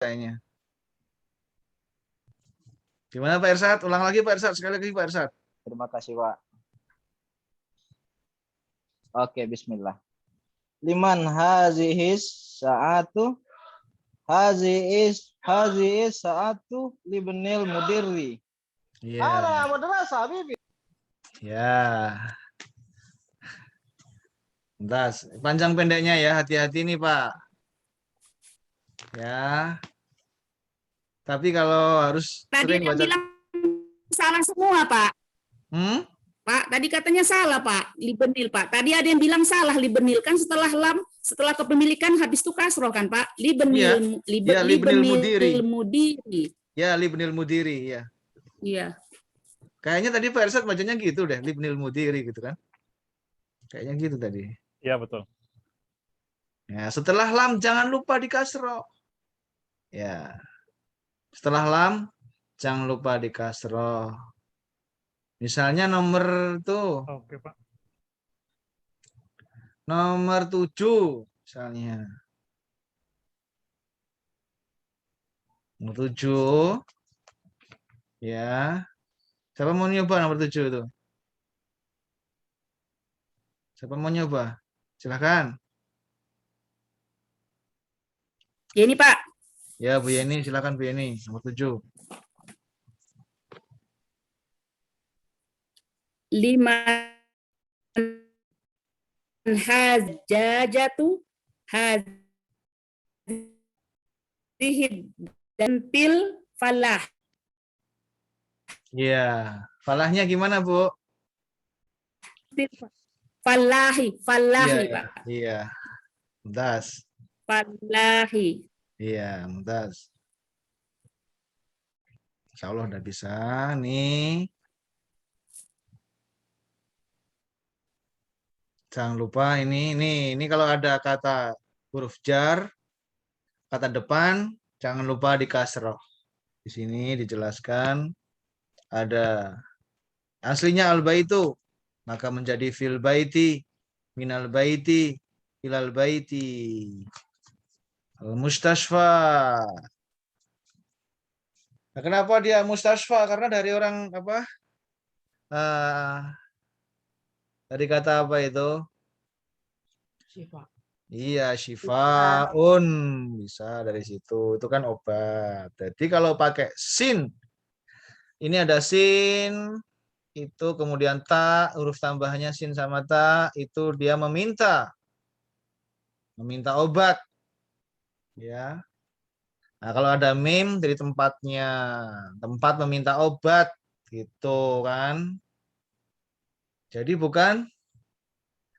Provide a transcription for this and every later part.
kayaknya. Gimana Pak Irsad? Ulang lagi Pak Irsad, sekali lagi Pak Irsad. Terima kasih, Pak. Oke, bismillah. Liman hazihis sa'atu hazihis sa'atu libnil mudirri. Iya. Ala madrasah Bibi. Ya. Bentar, panjang pendeknya ya, hati-hati nih Pak. Ya. Tapi kalau harus Tadi sering ada yang baca. bilang salah semua, Pak. Pak, tadi katanya salah, Pak. Libenil, Pak. Tadi ada yang bilang salah libenil kan setelah lam, setelah kepemilikan habis itu kasroh kan, Pak? Libenil, Ya, libnil mudiri. mudiri. Ya, libnil mudiri, ya. Iya. Kayaknya tadi Pak Irsad bacanya gitu deh, libnil mudiri gitu kan. Kayaknya gitu tadi. Iya, betul. Ya, setelah lam jangan lupa di kasroh. Ya. Setelah lam jangan lupa di kasroh. Misalnya nomor tuh. Oke, Pak. Nomor 7 misalnya. Nomor 7. Ya. Siapa mau nyoba nomor 7 itu? Siapa mau nyoba? Silahkan. Ya ini, Pak. Ya, Bu Yeni, silakan Bu Yeni, nomor 7. 5 hajajatu hadhihi dan pil falah. Iya. Falahnya gimana, Bu? Falahi, Iya, Pak. iya. Mumtaz. Falahi. Iya, mumtaz. Insya Allah udah bisa nih. Jangan lupa ini kalau ada kata huruf jar, kata depan, jangan lupa di kasroh. Di sini dijelaskan ada aslinya al-baitu, maka menjadi fil baiti, minal baiti, ilal baiti. Al-mustashfa. Nah, kenapa dia mustashfa? Karena dari orang apa? Dari kata apa itu? Syifa. Iya, syifaun. Bisa dari situ. Itu kan obat. Jadi kalau pakai sin, ini ada sin, itu kemudian ta, huruf tambahnya sin sama ta, itu dia meminta obat. Ya. Nah, kalau ada mim dari tempatnya, tempat meminta obat, gitu kan. Jadi bukan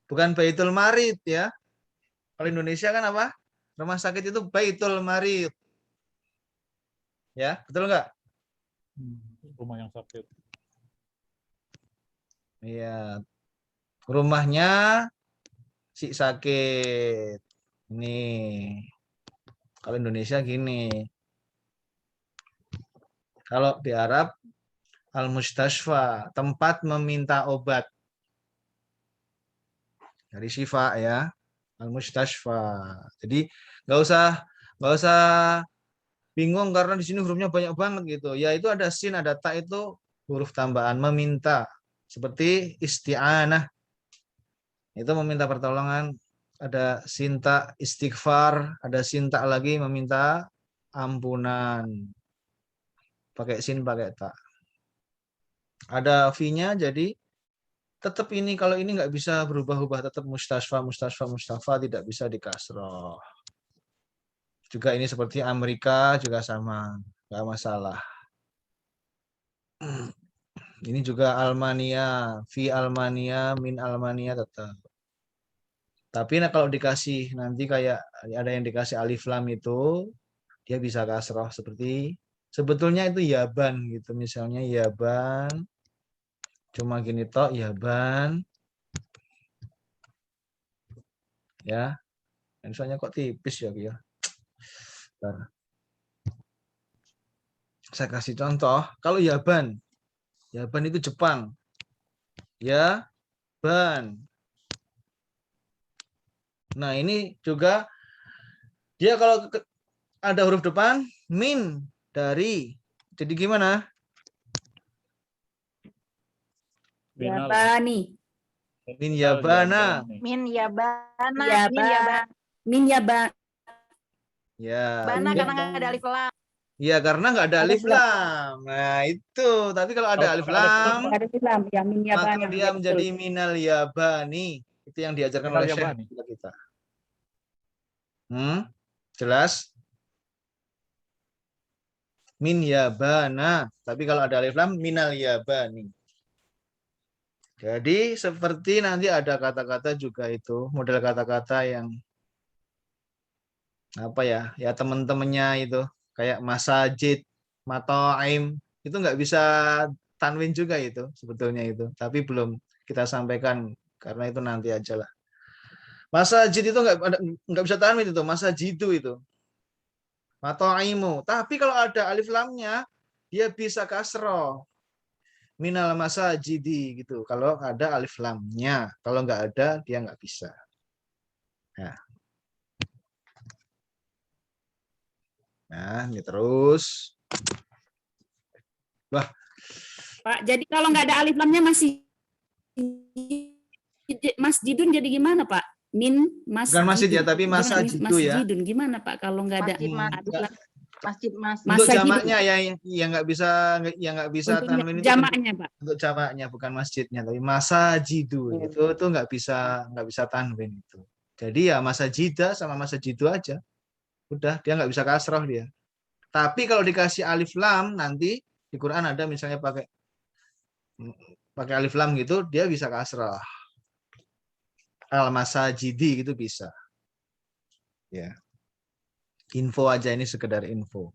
baitul marid ya. Kalau Indonesia kan apa? Rumah sakit itu baitul marid. Ya, betul nggak? Rumah yang sakit. Iya. Rumahnya si sakit. Ini. Kalau Indonesia gini. Kalau di Arab al-mustashfa, tempat meminta obat. Dari syifa ya. Al-mustashfa. Jadi nggak usah bingung karena di sini hurufnya banyak banget gitu. Ya itu ada sin, ada ta itu huruf tambahan meminta. Seperti isti'anah. Itu meminta pertolongan. Ada sinta istighfar, ada sinta lagi meminta ampunan. Pakai sin, pakai ta. Ada fi-nya jadi tetap ini, kalau ini nggak bisa berubah-ubah, tetap mustashfa, tidak bisa di kasroh. Juga ini seperti Amerika juga sama, nggak masalah. Ini juga Almania, fi Almania, min Almania tetap. Tapi nah, kalau dikasih nanti kayak ada yang dikasih alif lam itu, dia bisa kasroh seperti sebetulnya itu yaban gitu, misalnya yaban, cuma gini toh yaban, ya. Misalnya kok tipis ya, ya. Bentar. Saya kasih contoh, kalau yaban itu Jepang, yaban. Nah ini juga dia kalau ada huruf depan min dari. Jadi gimana? Minal. Yabani. Min yabana. Min yabana. Yaba. Min yabana Min yaba. Ya. karena nggak ada alif lam. Ya karena nggak ada alif lam. Nah itu. Tapi kalau ada alif lam, Ada Islam ya min maka yabani. dia Ya, menjadi betul. minal yabani. Itu yang diajarkan Minal oleh Syekh yabani. kita. Jelas? Min yabana. Tapi kalau ada alif lam, minal yabani. Jadi seperti nanti ada kata-kata juga itu, model kata-kata yang apa ya? Ya teman-temannya itu kayak masajid, mato'im, itu nggak bisa tanwin juga itu sebetulnya itu. Tapi belum kita sampaikan karena itu nanti aja lah. Masajid itu nggak bisa tanwin itu, masajidu itu. Mato'imu. Tapi kalau ada alif lamnya, dia bisa kasroh. Minal masajidi gitu. Kalau ada alif lamnya, kalau nggak ada dia nggak bisa. Nah, ini terus. Wah, Pak, jadi kalau nggak ada alif lamnya masih masjidun jadi gimana Pak? Min bukan masjid ya, tapi masajidu ya. Masjidun gimana Pak kalau nggak ada Masjid, masjid. Untuk Masajid. jamaknya ya yang nggak bisa untuk tanwin itu jamaknya Pak. untuk jamaknya bukan masjidnya, tapi masajidu itu nggak bisa tanwin itu. Jadi ya masajida sama masajidu aja. Udah dia nggak bisa kasroh dia. Tapi kalau dikasih alif lam nanti di Quran ada misalnya pakai alif lam gitu, dia bisa kasroh. Al masajidi gitu bisa. Ya. Info aja ini sekedar info.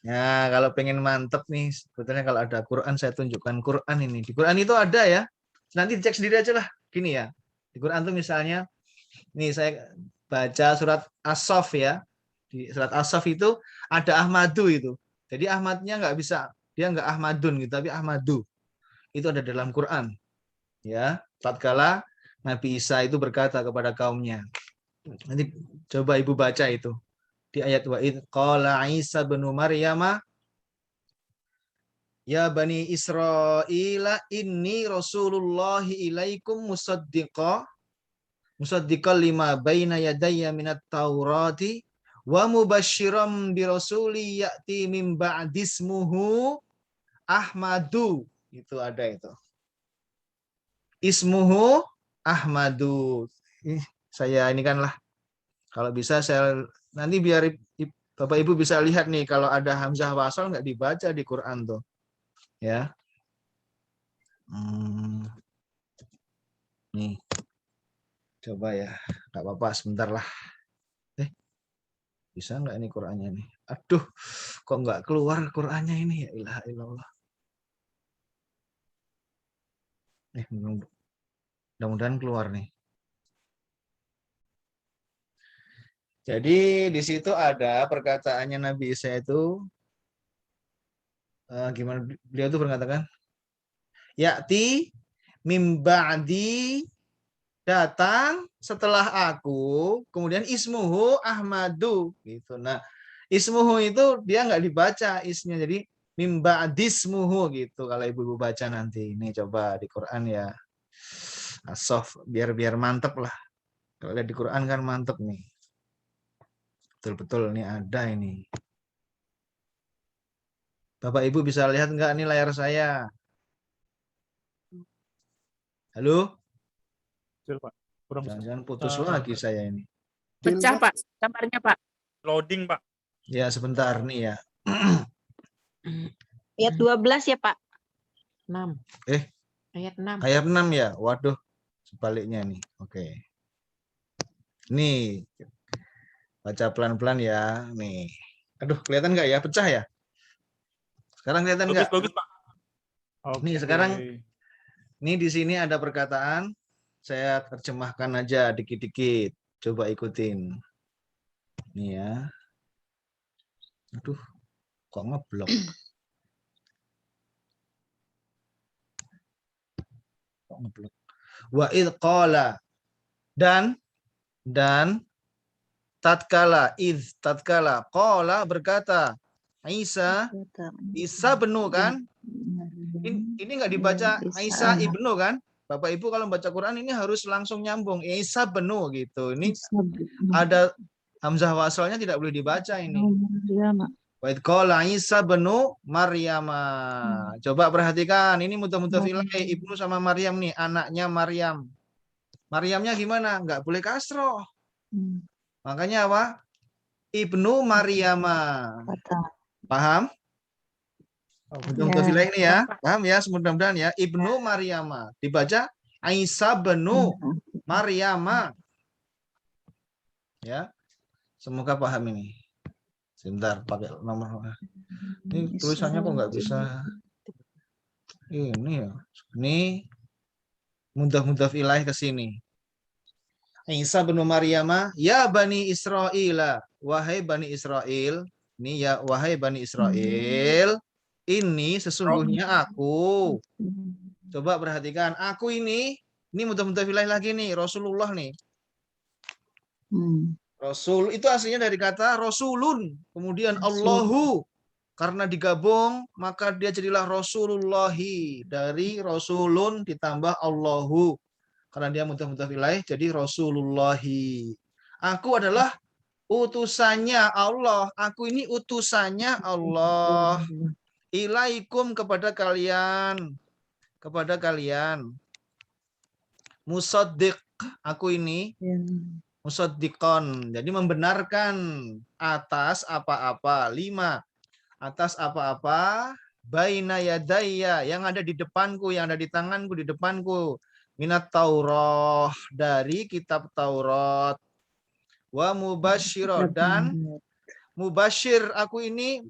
Ya, kalau pengen mantep nih, sebetulnya kalau ada Quran saya tunjukkan Quran ini. Di Quran itu ada ya. Nanti dicek sendiri aja lah. Gini ya. Di Quran tuh misalnya nih saya baca surat As-Saff ya. Di surat As-Saff itu ada Ahmadu itu. Jadi Ahmadnya nggak bisa, dia nggak Ahmadun gitu, tapi Ahmadu. Itu ada dalam Quran. Ya, tatkala Nabi Isa itu berkata kepada kaumnya. Nanti coba Ibu baca itu. Di ayat wa id qala Isa bin Maryam ya bani Israila inni rasulullahi ilaikum musaddiqan lima baina yadayya minat taurati wa mubasysyiran bi rasuli ya'ti min ba'dismuhu Ahmadu. Itu ada itu. Ismuhu Ahmadu. Saya ini kan lah. Kalau bisa saya nanti biar Bapak Ibu bisa lihat nih kalau ada hamzah wasal nggak dibaca di Quran tuh. Ya. Nih. Coba ya. Nggak apa-apa sebentar lah. Bisa nggak ini Qurannya nih? Aduh, kok nggak keluar Qurannya ini ya ilaha illallah. Mudah-mudahan keluar nih. Jadi di situ ada perkataannya Nabi Isa itu gimana beliau itu berkatakan ya'ti mim ba'di datang setelah aku kemudian ismuhu Ahmadu gitu. Nah, ismuhu itu dia nggak dibaca isnya jadi mim ba'dismuhu gitu kalau Ibu baca nanti. Ini coba di Quran ya. As-Saff biar mantep lah. Kalau lihat di Quran kan mantep nih. Betul-betul ini ada ini. Bapak Ibu bisa lihat nggak nih layar saya? Halo? Pak. Kurang Jangan putus lagi saya ini. Pecah Pak, kabarnya Pak. loading, Pak. Ya sebentar nih ya. Ayat 12 ya Pak. 6. Ayat 6. Ayat 6 ya. Waduh, sebaliknya nih. Oke. Nih. Baca pelan-pelan ya. Nih. Aduh, kelihatan nggak ya? Pecah ya? Sekarang kelihatan nggak? Bagus, Pak. Nih, sekarang nih di sini ada perkataan. Saya terjemahkan aja dikit-dikit. Coba ikutin. Nih ya. Aduh, kok ngeblok? Kok ngeblok? Wa id qala dan tatkala qala berkata Isa benu kan? Ini nggak dibaca Isa ibnu kan? Bapak Ibu kalau baca Quran ini harus langsung nyambung Isa benu gitu. Ini ada hamzah wasalnya tidak boleh dibaca ini. Wa idh qala Isa benu Maryam. Coba perhatikan ini mudhaf ilaih ibnu sama Maryam nih, anaknya Maryam. Maryamnya gimana? Nggak boleh kasroh. Makanya apa? Ibnu Maryama. Paham? Mudhaf ilaih ini ya. Paham ya? Mudah-mudahan ya. Ibnu Maryama. Dibaca Isa benu Maryama. Ya. Semoga paham ini. Sebentar pakai nomor. Ini tulisannya kok nggak bisa. Ini ya. Ini mudhaf ilaih ke sini. Isa bin Maryam, ya Bani Israel, wahai Bani Israel, ini ya wahai Bani Israel, ini sesungguhnya aku. Coba perhatikan, aku ini mudhaf ilaih lagi nih, Rasulullah nih. Rasul itu aslinya dari kata Rasulun, kemudian Allahu, karena digabung maka dia jadilah Rasulullahi, dari Rasulun ditambah Allahu. Karena dia mudhaf ilaih jadi Rasulullahi. Aku adalah utusannya Allah. Aku ini utusannya Allah. Ilaikum kepada kalian. Kepada kalian. Musaddiq. Aku ini musaddiqon. Jadi membenarkan atas apa-apa. 5. Atas apa-apa. Baina yadayya. Yang ada di depanku. Yang ada di tanganku. Di depanku. Minat Taurah, dari kitab Taurat. Wa mubasyirah, dan mubasyir, aku ini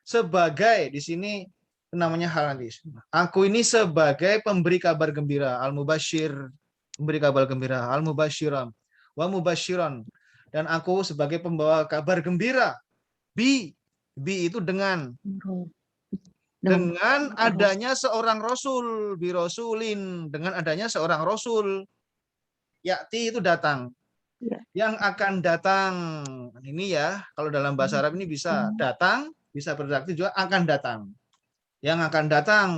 sebagai, di sini namanya hal nanti. Aku ini sebagai pemberi kabar gembira, al-mubasyir, pemberi kabar gembira, al-mubasyiran. Wa mubasyiran, dan aku sebagai pembawa kabar gembira. Bi itu dengan adanya seorang rasul, birosulin, dengan adanya seorang rasul, yakti itu datang, yang akan datang. Ini ya, kalau dalam bahasa Arab ini bisa datang, bisa berarti juga akan datang. Yang akan datang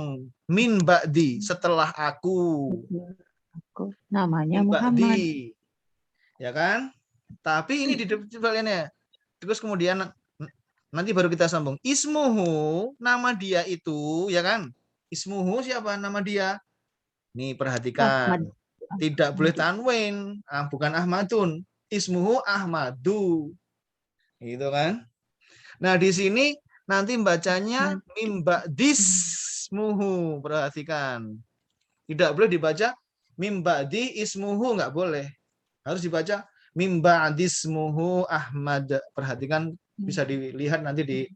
min ba'di, setelah aku. Namanya Muhammad. Ya kan? Tapi ini di depannya. Terus kemudian nanti baru kita sambung. Ismuhu, nama dia itu, ya kan? Ismuhu siapa nama dia? Nih perhatikan. Ahmad. Tidak boleh tanwin, bukan Ahmadun. Ismuhu Ahmadu. Gitu kan? Nah, di sini nanti bacanya mimba dismuhu. Perhatikan. Tidak boleh dibaca mimba di ismuhu, nggak boleh. Harus dibaca mimba dismuhu Ahmad. Perhatikan, bisa dilihat nanti di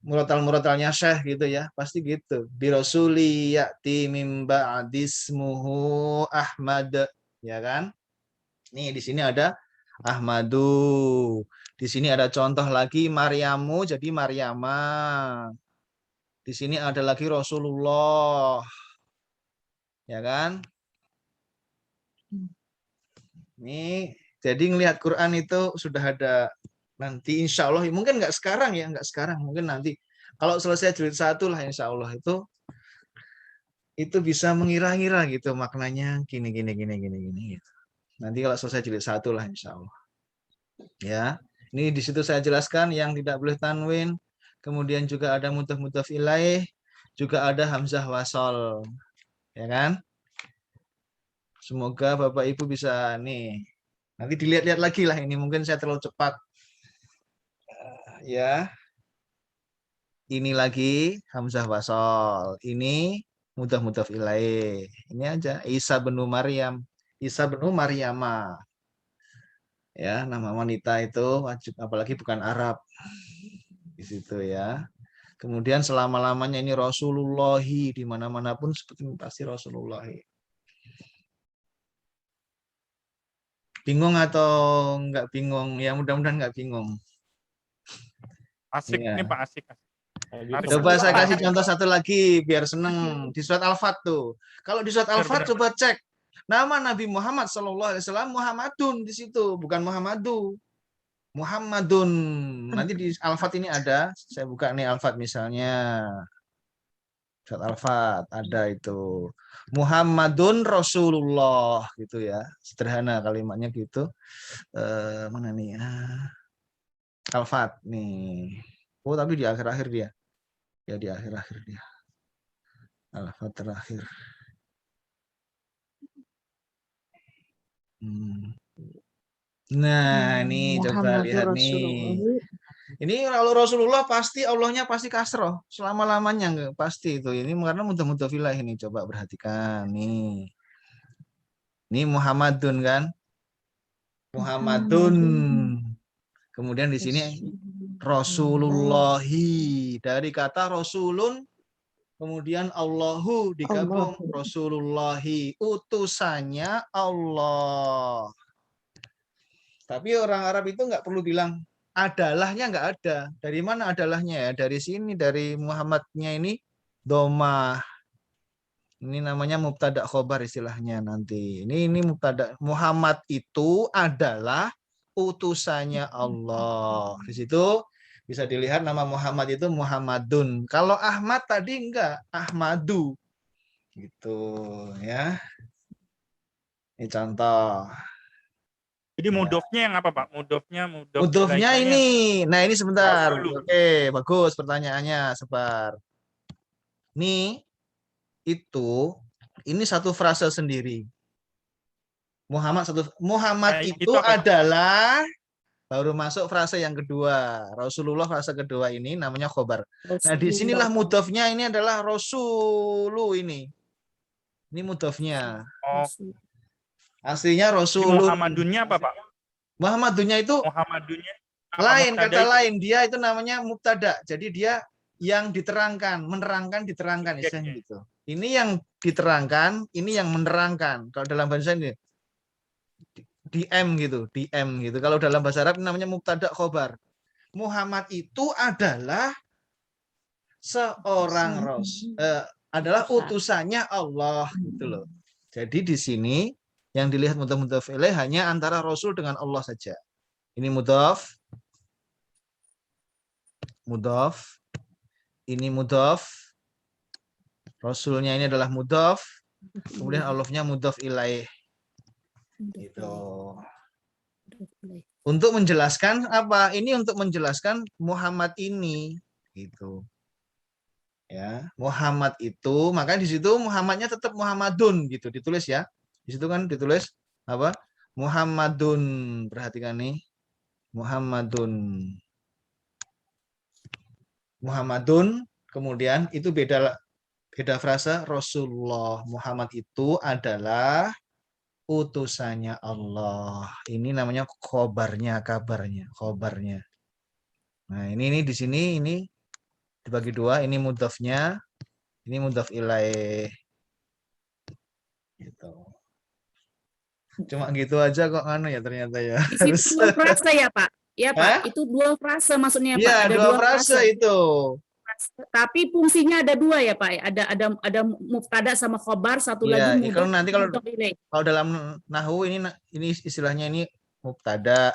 murotal-murotalnya Syekh gitu ya, pasti gitu. Birasuli ya'ti mim ba'dismuhu Ahmad, ya kan? Nih di sini ada Ahmadu. Di sini ada contoh lagi Maryamu jadi Maryama. Di sini ada lagi Rasulullah. Ya kan? Nih, jadi ngelihat Quran itu sudah ada nanti insya Allah, mungkin nggak sekarang ya, nggak sekarang, mungkin nanti kalau selesai jilid 1 lah insya Allah itu bisa mengira-ngira gitu maknanya gini gitu. Nanti kalau selesai jilid 1 lah insya Allah. Ya, ini di situ saya jelaskan yang tidak boleh tanwin, kemudian juga ada mudhaf ilaih, juga ada hamzah wasol, ya kan? Semoga Bapak Ibu bisa nih. Nanti dilihat-lihat lagi lah ini, mungkin saya terlalu cepat. Ya. Ini lagi hamzah wasol. Ini mudhaf ilaih. Ini aja Isa bin Maryam. Isa bin Maryama. Ya, nama wanita itu wajib, apalagi bukan Arab. Di situ ya. Kemudian selama-lamanya ini Rasulullahi, di mana-mana pun seperti pasti Rasulullahi. Bingung atau enggak bingung? Ya mudah-mudahan enggak bingung. Asik ya. Nih Pak, asik. Coba saya kasih contoh satu lagi biar seneng. Di surat Al-Fat tuh. Kalau di surat Al-Fat coba cek Nama Nabi Muhammad SAW Muhammadun di situ, bukan Muhammadu. Muhammadun. Nanti di Al-Fat ini ada. Saya buka nih Al-Fat misalnya. Surat Al-Fat ada itu. Muhammadun Rasulullah gitu ya. Sederhana kalimatnya gitu. Mana nih? Al-Fat nih. Oh, tapi di akhir-akhir dia. Ya di akhir-akhir dia. Al-Fat terakhir. Nah, ini coba lihat nih. Ini kalau Rasulullah pasti Allahnya pasti kasroh selama-lamanya enggak pasti itu. Ini karena mudzafilah ini coba perhatikan nih. Ini Muhammadun kan? Muhammadun. Kemudian di sini Rasulullahi dari kata Rasulun kemudian Allahu digabung Rasulullahi utusannya Allah. Tapi orang Arab itu nggak perlu bilang adalahnya, nggak ada. Dari mana adalahnya ya? Dari sini, dari Muhammadnya ini domah. Ini namanya mubtada khobar istilahnya nanti. Ini mubtada. Muhammad itu adalah utusannya Allah. Di situ bisa dilihat nama Muhammad itu Muhammadun. Kalau Ahmad tadi enggak, Ahmadu. Gitu ya. Ini contoh. Jadi mudofnya yang apa, Pak? Mudofnya ini. Nah, ini sebentar. Oke, bagus pertanyaannya, Sebar. Ini satu frase sendiri. Muhammad itu adalah baru masuk frase yang kedua. Rasulullah frase kedua ini namanya khobar. Nah, disinilah mudofnya ini adalah Rasulu ini. Ini mudofnya. Oh. Aslinya Rasulullah. Muhammadunnya apa, Pak? Muhammadunnya itu Muhammadunnya lain, kata lain. Dia itu namanya mubtada. Jadi dia yang diterangkan, menerangkan, diterangkan istilahnya gitu. Ini yang diterangkan, ini yang menerangkan. Kalau dalam bahasa ini DM gitu, DM gitu. Kalau dalam bahasa Arab namanya mubtada khobar. Muhammad itu adalah seorang rasul, adalah utusannya Allah gitu loh. Jadi di sini yang dilihat mudhaf ilaih hanya antara Rasul dengan Allah saja. Ini mudhaf. Ini mudhaf. Rasulnya ini adalah mudhaf. Kemudian Allahnya mudhaf ilaih. Gitu. Untuk menjelaskan apa? Ini untuk menjelaskan Muhammad ini. Gitu. Ya, Muhammad itu, maka di situ Muhammadnya tetap Muhammadun gitu ditulis ya. Di situ kan ditulis apa? Muhammadun. Perhatikan nih. Muhammadun. Muhammadun, kemudian itu beda frasa Rasulullah. Muhammad itu adalah utusannya Allah. Ini namanya khobarnya, khobarnya. Nah, ini di sini ini dibagi dua, ini mudhafnya, ini mudhaf ilaih. Gitu. Cuma gitu aja kok ya ternyata ya. Itu dua frase ya, Pak? Ya, Pak. Itu dua frase maksudnya, Pak. Ya, ada dua frase itu. Tapi fungsinya ada dua ya, Pak. Ada mubtada sama khobar, satu lagi mudhaf. Kalau dalam nahwu ini istilahnya ini mubtada.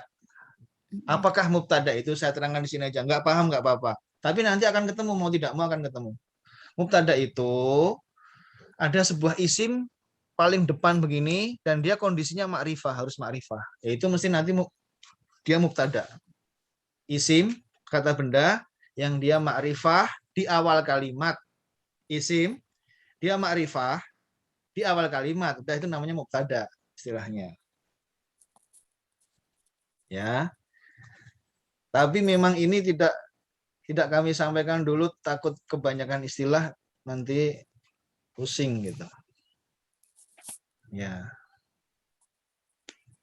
Apakah mubtada itu saya terangkan di sini aja. Nggak paham nggak apa-apa. Tapi nanti akan ketemu, mau tidak mau akan ketemu. Mubtada itu ada sebuah isim paling depan begini dan dia kondisinya ma'rifah, harus ma'rifah. Yaitu mesti nanti dia mubtada. Isim kata benda yang dia ma'rifah di awal kalimat. Isim dia ma'rifah di awal kalimat. Udah itu namanya mubtada istilahnya. Ya. Tapi memang ini tidak kami sampaikan dulu, takut kebanyakan istilah nanti pusing gitu. Ya.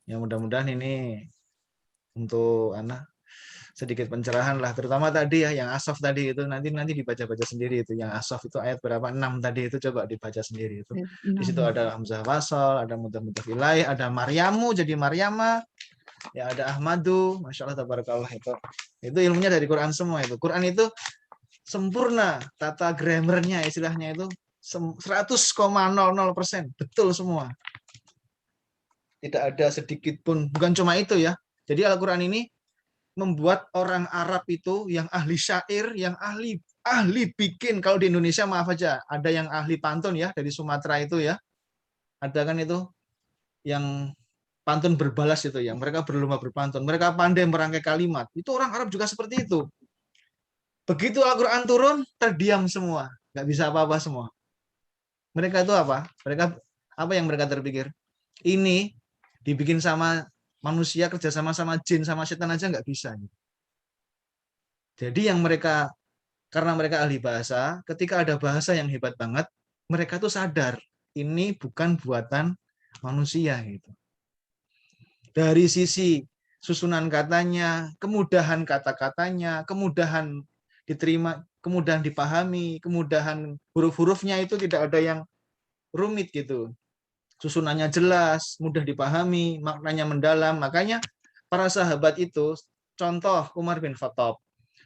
Ya mudah-mudahan ini untuk anak sedikit pencerahan lah, terutama tadi ya yang asaf tadi itu nanti dibaca-baca sendiri itu. Yang asaf itu ayat berapa? 6 tadi itu coba dibaca sendiri itu. Di situ ada hamzah wasal, ada mudhaf ilaih, ada Maryamu jadi Maryama. Ya ada Ahmadu, Masya Allah tabarakallah itu ilmunya dari Quran semua itu. Quran itu sempurna, tata grammarnya istilahnya itu 100,00% betul semua. Tidak ada sedikit pun, bukan cuma itu ya. Jadi Al-Quran ini membuat orang Arab itu yang ahli syair, yang ahli bikin. Kalau di Indonesia maaf aja, ada yang ahli pantun ya dari Sumatera itu ya. Ada kan itu yang pantun berbalas itu ya. Mereka berlomba berpantun. Mereka pandai merangkai kalimat. Itu orang Arab juga seperti itu. Begitu Al-Quran turun, terdiam semua. Nggak bisa apa-apa semua. Mereka itu apa? Mereka apa yang mereka terpikir? Ini dibikin sama manusia, kerja sama jin, sama setan aja nggak bisa. Jadi yang mereka, karena mereka ahli bahasa, ketika ada bahasa yang hebat banget, mereka tuh sadar, ini bukan buatan manusia. Gitu. Dari sisi susunan katanya, kemudahan kata-katanya, kemudahan diterima, kemudahan dipahami, kemudahan huruf-hurufnya itu tidak ada yang rumit gitu. Susunannya jelas, mudah dipahami, maknanya mendalam. Makanya para sahabat itu, contoh Umar bin Khattab,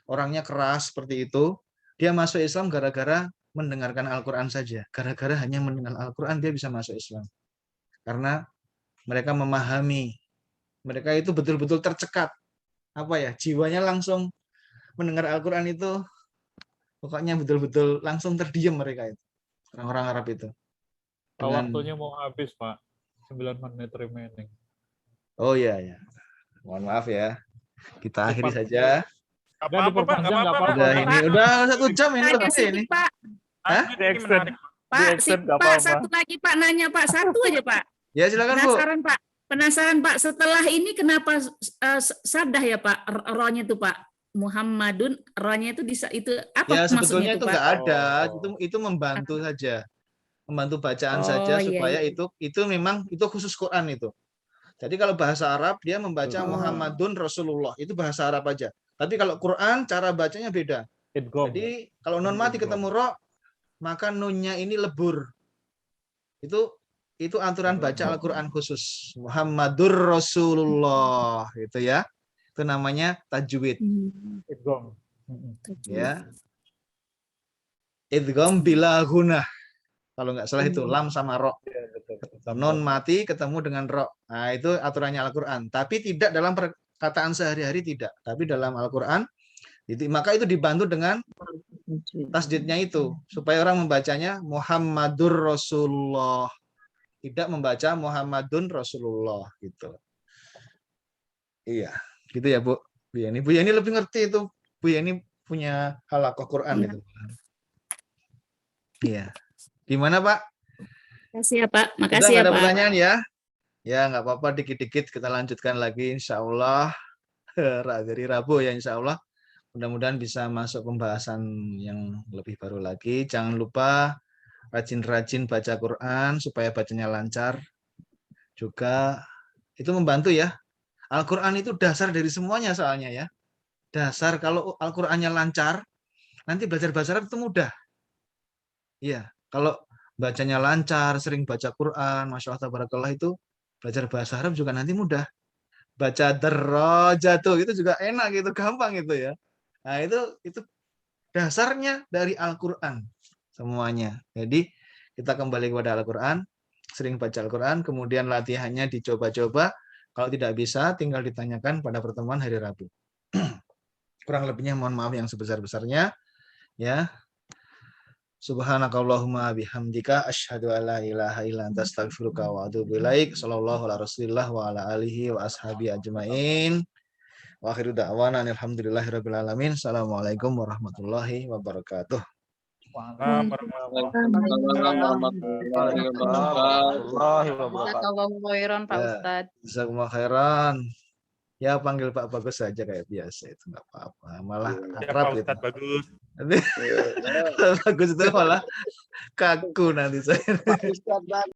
orangnya keras seperti itu, dia masuk Islam gara-gara mendengarkan Al-Quran saja. Gara-gara hanya mendengar Al-Quran dia bisa masuk Islam. Karena mereka memahami, mereka itu betul-betul tercekat. Apa ya, jiwanya langsung mendengar Al-Quran itu, pokoknya betul-betul langsung terdiam mereka itu. Orang-orang Arab itu. Dengan... Waktunya mau habis, Pak. 9 menit remaining. Oh iya, ya. Mohon maaf ya. Kita akhiri saja. Udah ini udah 1 jam ini lebih ini. Pak. Hah? Pak, satu lagi Pak nanya Pak, satu aja Pak. Ya silakan Bu. Penasaran Pak, setelah ini kenapa sabdah ya Pak, rohnya itu Pak? Muhammadun, rohnya itu apa ya, maksudnya sebetulnya itu nggak ada, itu membantu saja. Membantu bacaan saja supaya iya. itu memang itu khusus Quran itu. Jadi kalau bahasa Arab dia membaca Muhammadun Rasulullah, itu bahasa Arab aja. Tapi kalau Quran cara bacanya beda. Jadi kalau nun mati ketemu ro, maka nunnya ini lebur. Itu aturan baca Al-Quran khusus. Muhammadur Rasulullah gitu ya. Itu namanya tajwid. Ya. Idgham bila gunah. Kalau nggak salah itu lam sama ro. Non mati ketemu dengan ro. Nah, itu aturannya Al-Quran. Tapi tidak dalam perkataan sehari-hari tidak. Tapi dalam Al-Quran, maka itu dibantu dengan tasdidnya itu. Supaya orang membacanya Muhammadur Rasulullah. Tidak membaca Muhammadun Rasulullah. Gitu. Iya. Gitu ya Bu. Bu Yani lebih ngerti itu. Bu Yani punya halaqah Quran itu. Iya. Gimana Pak? Makasih ya Pak. Makasih ya Pak. Ada pertanyaan ya? Ya nggak apa-apa, dikit-dikit kita lanjutkan lagi insya Allah. Dari Rabu ya insya Allah. Mudah-mudahan bisa masuk pembahasan yang lebih baru lagi. Jangan lupa rajin-rajin baca Quran supaya bacanya lancar. Juga itu membantu ya. Al-Quran itu dasar dari semuanya soalnya ya. Dasar kalau Al-Qurannya lancar, nanti belajar bahasa Arab itu mudah. Iya. Kalau bacanya lancar, sering baca Quran, Masya Allah, tabarakallah, itu belajar bahasa Arab juga nanti mudah. Baca darajatuh itu juga enak gitu, gampang gitu ya. Nah itu dasarnya dari Al-Quran semuanya. Jadi kita kembali kepada Al-Quran, sering baca Al-Quran, kemudian latihannya dicoba-coba. Kalau tidak bisa, tinggal ditanyakan pada pertemuan hari Rabu. Kurang lebihnya mohon maaf yang sebesar-besarnya. Ya. Subhanakallahumma bihamdika asyhadu alla ilaha illa anta astaghfiruka wa atubu ilaik. Shallallahu ala Rasulillah wa ala alihi wa ashabi ajmain. Wa akhiru da'wana alhamdulillahirabbil alamin. Assalamualaikum warahmatullahi wabarakatuh. Warahmatullahi wabarakatuh. Pak Ustadz. Jazakumullah khairan. Ya panggil Pak Bagus saja kayak biasa, itu nggak apa-apa. Malah akrab gitu. Bagus. Bagus itu malah kaku nanti saya.